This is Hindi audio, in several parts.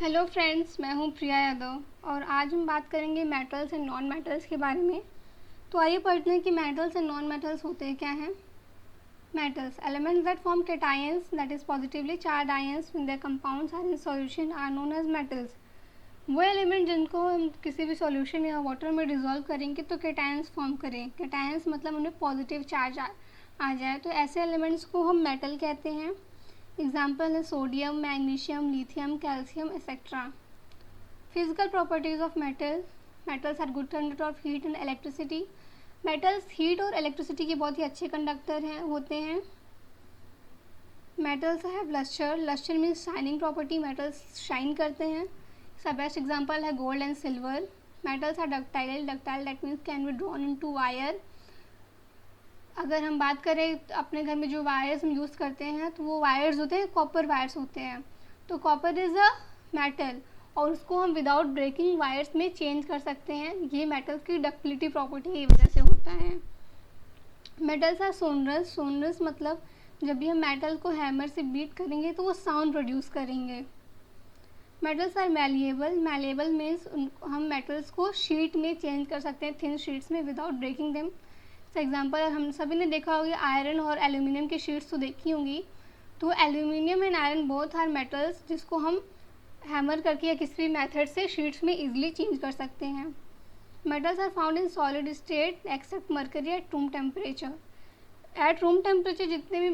हेलो फ्रेंड्स, मैं हूं प्रिया यादव और आज हम बात करेंगे मेटल्स एंड नॉन मेटल्स के बारे में। तो आइए पढ़ते हैं कि मेटल्स एंड नॉन मेटल्स होते हैं क्या हैं। Metals elements that form cations that is positively charge ions when their compounds are in solution are known as metals. वो एलिमेंट जिनको हम किसी भी सॉल्यूशन या वाटर में डिजोल्व करेंगे तो कैटायंस फॉर्म करें। कैटायंस मतलब उन्हें पॉजिटिव चार्ज आ जाए, तो ऐसे एलिमेंट्स को हम मेटल कहते हैं। एग्जाम्पल है sodium, magnesium, lithium, calcium etcetera. Physical properties of metals are good conductor of heat and electricity. Metals heat और इलेक्ट्रिसिटी के बहुत ही अच्छे कंडक्टर होते हैं। Metals have lustre. Lustre means shining property, metals shine करते हैं। इसका बेस्ट एग्जांपल है gold and silver. Metals are ductile that means can be drawn into wire. अगर हम बात करें अपने घर में जो वायर्स हम यूज़ करते हैं तो वो वायर्स होते हैं, कॉपर वायर्स होते हैं। तो कॉपर इज़ अ मेटल और उसको हम विदाउट ब्रेकिंग वायर्स में चेंज कर सकते हैं। ये मेटल्स की डक्टिलिटी प्रॉपर्टी की वजह से होता है। Metals are sonorous. सोनरस मतलब जब भी हम मेटल को हैमर से बीट करेंगे तो वो साउंड प्रोड्यूस करेंगे। Metals are malleable. Malleable means हम मेटल्स को शीट में चेंज कर सकते हैं, थिन शीट्स में without breaking them. For example हम सभी ने देखा होगा आयरन और एल्यूमिनियम की शीट्स तो देखी होंगी। तो aluminium and iron both are metals जिसको हम हैमर करके या किसी भी मेथड से शीट्स में इजीली चेंज कर सकते हैं। Metals are found in solid state except mercury at room temperature. At room temperature जितने भी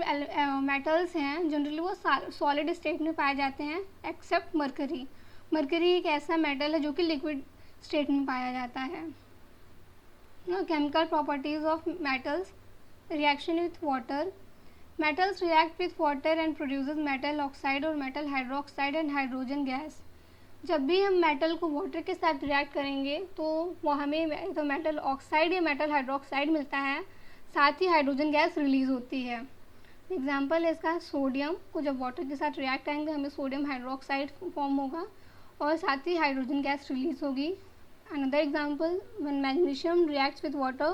मेटल्स हैं जनरली वो सॉलिड स्टेट में पाए जाते हैं एक्सेप्ट मरकरी। मरकरी एक ऐसा मेटल है जो कि लिक्विड स्टेट में पाया जाता है। Chemical properties of metals. Reaction with water. Metals react with water and produces metal oxide और metal hydroxide and hydrogen gas. जब भी हम मेटल को वाटर के साथ रिएक्ट करेंगे तो वो हमें तो मेटल ऑक्साइड या मेटल हाइड्रोक्साइड मिलता है, साथ ही हाइड्रोजन गैस रिलीज होती है। एग्जाम्पल है इसका सोडियम को जब वाटर के साथ रिएक्ट करेंगे हमें सोडियम हाइड्रोक्साइड फॉर्म होगा और साथ ही हाइड्रोजन गैस रिलीज होगी। Another example, when magnesium reacts with water,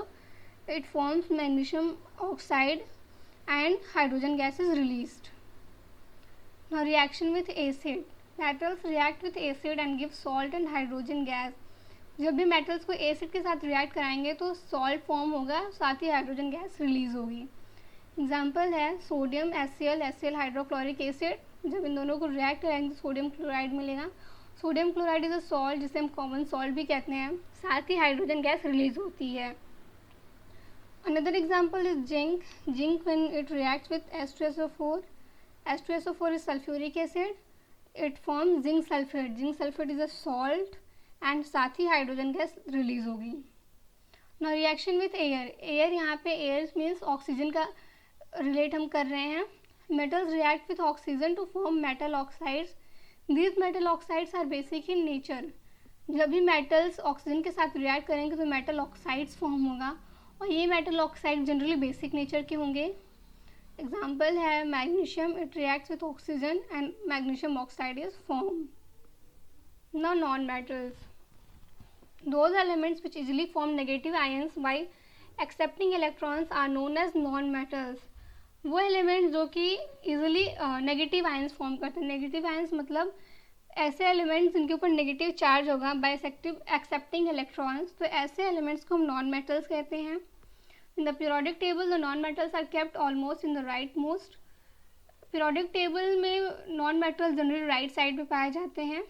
it forms magnesium oxide and hydrogen gas is released. Now reaction with acid. Metals react with acid and give salt and hydrogen gas. जब भी मेटल्स को एसिड के साथ रिएक्ट कराएंगे तो सॉल्ट फॉर्म होगा, साथ ही हाइड्रोजन गैस रिलीज होगी। एग्जाम्पल है सोडियम HCl हाइड्रोक्लोरिक एसिड। जब इन दोनों को रिएक्ट कराएंगे तो सोडियम क्लोराइड मिलेगा। Sodium chloride is a salt जिसे हम कॉमन सॉल्ट भी कहते हैं, साथ ही हाइड्रोजन गैस रिलीज होती है। Another example is zinc. Zinc when it reacts with H2SO4। H2SO4 is sulphuric acid, it form zinc sulphate. Zinc sulphate is a salt and साथ ही हाइड्रोजन गैस रिलीज होगी। Now reaction with air. Air यहाँ पे एयर मीन्स ऑक्सीजन का रिलेट हम कर रहे हैं। Metals react with oxygen to form metal oxides. These metal oxides are basic in nature. जब भी मेटल्स ऑक्सीजन के साथ रिएक्ट करेंगे तो मेटल ऑक्साइड्स फॉर्म होगा और ये metal oxide generally basic nature के होंगे। एग्जाम्पल है magnesium, it reacts with oxygen and magnesium oxide is form. Now non metals, those elements which easily form negative ions by accepting electrons are known as non metals. वो एलिमेंट्स जो कि इजीली नेगेटिव आयंस फॉर्म करते हैं। नेगेटिव आयंस मतलब ऐसे एलिमेंट्स जिनके ऊपर नेगेटिव चार्ज होगा बाय एक्सेप्टिंग इलेक्ट्रॉन्स, तो ऐसे एलिमेंट्स को हम नॉन मेटल्स कहते हैं। In the periodic table the non metals are kept almost in the right most. Periodic table में non metals generally right side पे पाए जाते हैं।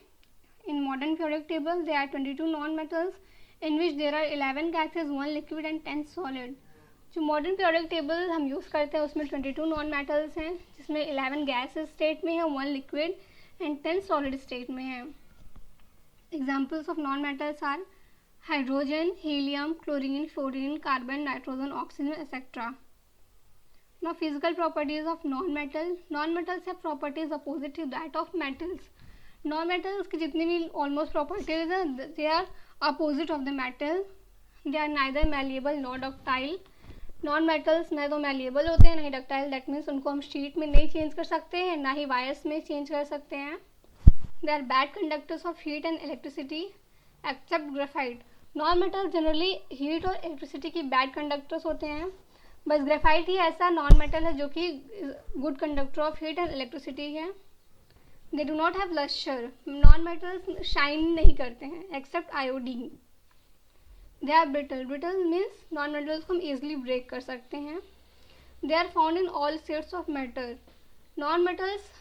In modern periodic table there are 22 non metals in which there are 11 gases, 1 liquid and 10 solid. जो मॉडर्न पीरियोडिक टेबल हम यूज़ करते हैं उसमें 22 नॉन मेटल्स हैं जिसमें 11 गैस स्टेट में है, 1 लिक्विड एंड 10 सॉलिड स्टेट में है। Examples of non metals are hydrogen, helium, chlorine, fluorine, carbon, nitrogen, oxygen etcetera. Now physical properties of non metal. Non metals have properties opposite to that of metals. Non metals की जितनी भी ऑलमोस्ट प्रॉपर्टीज हैं they are opposite of the metal. They are neither malleable nor ductile. Non metals ना तो मैलिएबल होते हैं ना ही डक्टाइल, दैट मीन्स उनको हम शीट में नहीं चेंज कर सकते हैं, ना ही वायर्स में चेंज कर सकते हैं। They are bad conductors of heat and electricity except graphite. Non metal generally heat और इलेक्ट्रिसिटी की बैड कंडक्टर्स होते हैं, बस ग्रेफाइट ही ऐसा नॉन मेटल है जो कि good conductor of heat and electricity है। They do not have luster, non metals shine नहीं करते हैं except iodine. They are brittle, brittle means non metals को हम ईजिली ब्रेक कर सकते हैं। They are found in all states of matter, non metals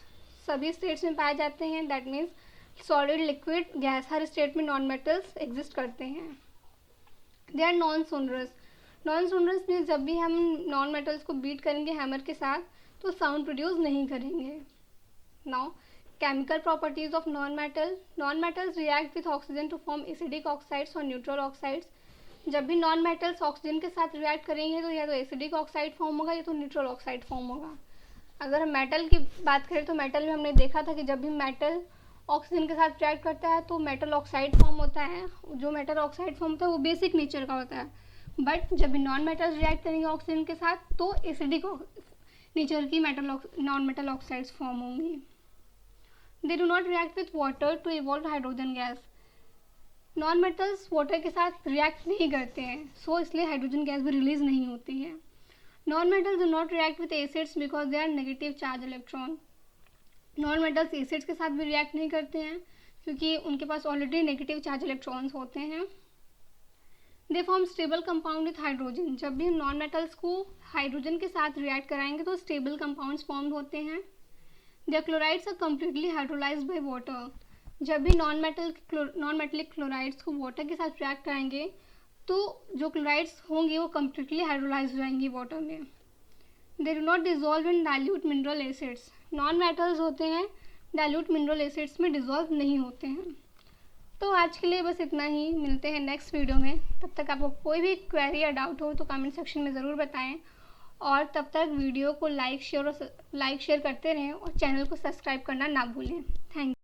सभी स्टेट्स में पाए जाते हैं, that means solid, liquid, gas, हर स्टेट में नॉन मेटल्स एग्जिस्ट करते हैं। They are non sonorous, non sonorous means जब भी हम नॉन मेटल्स को बीट करेंगे हैमर के साथ तो साउंड प्रोड्यूस नहीं करेंगे। Now chemical properties of non metal, non metals react with oxygen to form acidic oxides और न्यूट्रल ऑक्साइड्स। जब भी नॉन मेटल्स ऑक्सीजन के साथ रिएक्ट करेंगे तो या तो एसिडिक ऑक्साइड फॉर्म होगा या तो न्यूट्रल ऑक्साइड फॉर्म होगा। अगर हम मेटल की बात करें तो मेटल में हमने देखा था कि जब भी मेटल ऑक्सीजन के साथ रिएक्ट करता है तो मेटल ऑक्साइड फॉर्म होता है। जो मेटल ऑक्साइड फॉर्म होता है वो बेसिक नेचर का होता है, बट जब भी नॉन मेटल्स रिएक्ट करेंगे ऑक्सीजन के साथ तो एसिडिक नेचर की नॉन मेटल ऑक्साइड्स फॉर्म होंगी। They do not react with water to evolve hydrogen gas, non metals water के साथ रिएक्ट नहीं करते हैं सो इसलिए हाइड्रोजन गैस भी रिलीज नहीं होती है। Non metals do not react with acids because they are negative charge electron, non metals acids के साथ भी रिएक्ट नहीं करते हैं क्योंकि उनके पास ऑलरेडी नेगेटिव चार्ज इलेक्ट्रॉन्स होते हैं। They form stable compound with hydrogen, जब भी हम नॉन मेटल्स को हाइड्रोजन के साथ रिएक्ट कराएंगे तो स्टेबल कंपाउंड्स फॉर्म होते हैं। Their chlorides are completely hydrolysed by water, जब भी नॉन मेटलिक क्लोराइड्स को वाटर के साथ रिएक्ट कराएंगे तो जो क्लोराइड्स होंगे वो कम्प्लीटली हाइड्रोलाइज हो जाएंगी वाटर में। दे do not dissolve in dilute mineral acids, non metals होते हैं डाइल्यूट मिनरल एसिड्स में डिजॉल्व नहीं होते हैं। तो आज के लिए बस इतना ही, मिलते हैं नेक्स्ट वीडियो में। तब तक आपको कोई भी क्वेरी या डाउट हो तो कमेंट सेक्शन में ज़रूर बताएं और तब तक वीडियो को लाइक शेयर करते रहें और चैनल को सब्सक्राइब करना ना भूलें। Thank you.